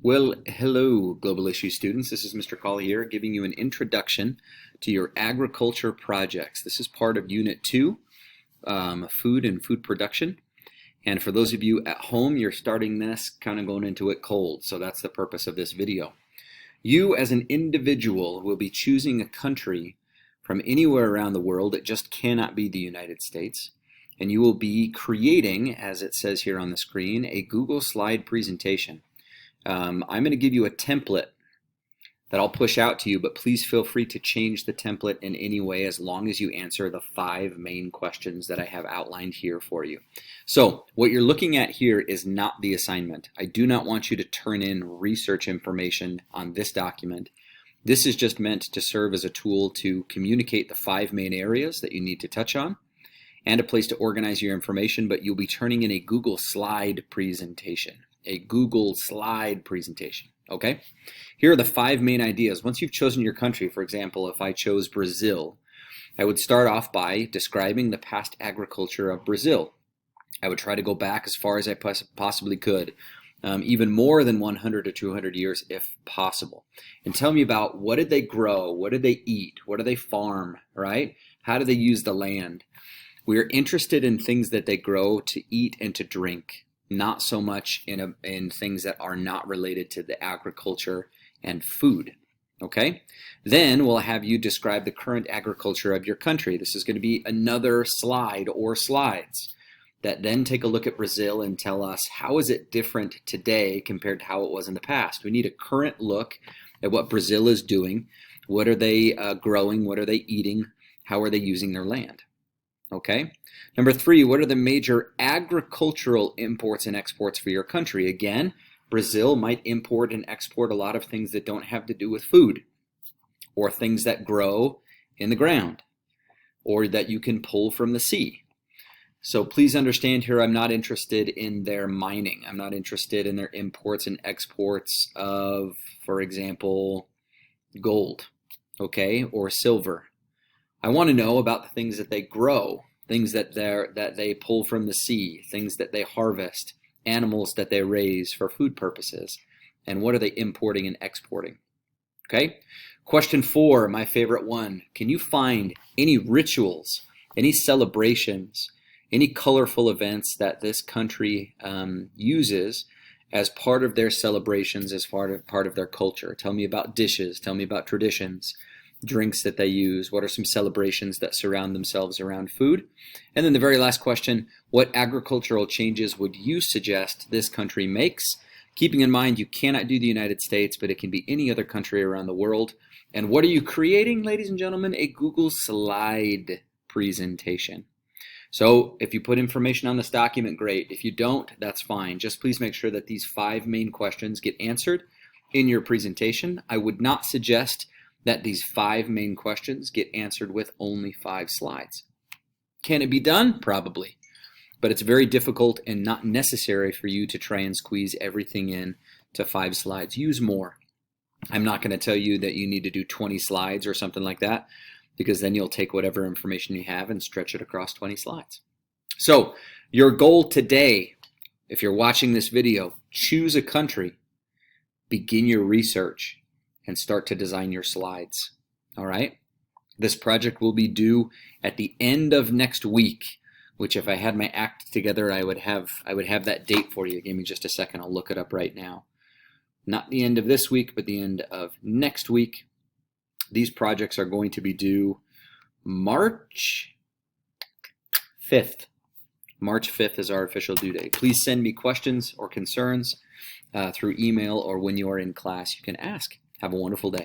Well, hello, Global Issue students. This is Mr. Call here, giving you an introduction to your agriculture projects. This is part of Unit 2, Food and Food Production. And for those of you at home, you're starting this kind of going into it cold. So that's the purpose of this video. You as an individual will be choosing a country from anywhere around the world. It just cannot be the United States. And you will be creating, as it says here on the screen, a Google slide presentation. I'm going to give you a template that I'll push out to you, but please feel free to change the template in any way as long as you answer the 5 main questions that I have outlined here for you. So what you're looking at here is not the assignment. I do not want you to turn in research information on this document. This is just meant to serve as a tool to communicate the 5 main areas that you need to touch on and a place to organize your information, but you'll be turning in a Google slide presentation. A Google slide presentation, okay? Here are the 5 main ideas. Once you've chosen your country, for example, if I chose Brazil, I would start off by describing the past agriculture of Brazil. I would try to go back as far as I possibly could, even more than 100 or 200 years if possible. And tell me about what did they grow, what did they eat, what do they farm, right? How do they use the land? We are interested in things that they grow to eat and to drink, not so much in things that are not related to the agriculture and food, okay? Then we'll have you describe the current agriculture of your country. This is going to be another slide or slides that then take a look at Brazil and tell us how is it different today compared to how it was in the past. We need a current look at what Brazil is doing. What are they growing? What are they eating? How are they using their land? Okay. Number 3, what are the major agricultural imports and exports for your country? Again, Brazil might import and export a lot of things that don't have to do with food or things that grow in the ground or that you can pull from the sea. So please understand here, I'm not interested in their mining. I'm not interested in their imports and exports of, for example, gold, okay, or silver. I want to know about the things that they grow, things that they pull from the sea, things that they harvest, animals that they raise for food purposes, and what are they importing and exporting. Okay? Question 4, my favorite one. Can you find any rituals, any celebrations, any colorful events that this country uses as part of their celebrations, as part of their culture? Tell me about dishes, tell me about traditions, drinks that they use, what are some celebrations that surround themselves around food? And then the very last question, what agricultural changes would you suggest this country makes? Keeping in mind you cannot do the United States, but it can be any other country around the world. And what are you creating, ladies and gentlemen? A Google slide presentation. So if you put information on this document, great. If you don't, that's fine. Just please make sure that these 5 main questions get answered in your presentation. I would not suggest that these 5 main questions get answered with only 5 slides. Can it be done? Probably. But it's very difficult and not necessary for you to try and squeeze everything in to 5 slides. Use more. I'm not going to tell you that you need to do 20 slides or something like that, because then you'll take whatever information you have and stretch it across 20 slides. So your goal today, if you're watching this video, choose a country, begin your research, and start to design your slides. All right? This project will be due at the end of next week, which if I had my act together, I would have that date for you. Give me just a second. I'll look it up right now. Not the end of this week, but the end of next week. These projects are going to be due March 5th. March 5th is our official due date. Please send me questions or concerns through email, or when you are in class, you can ask. Have a wonderful day.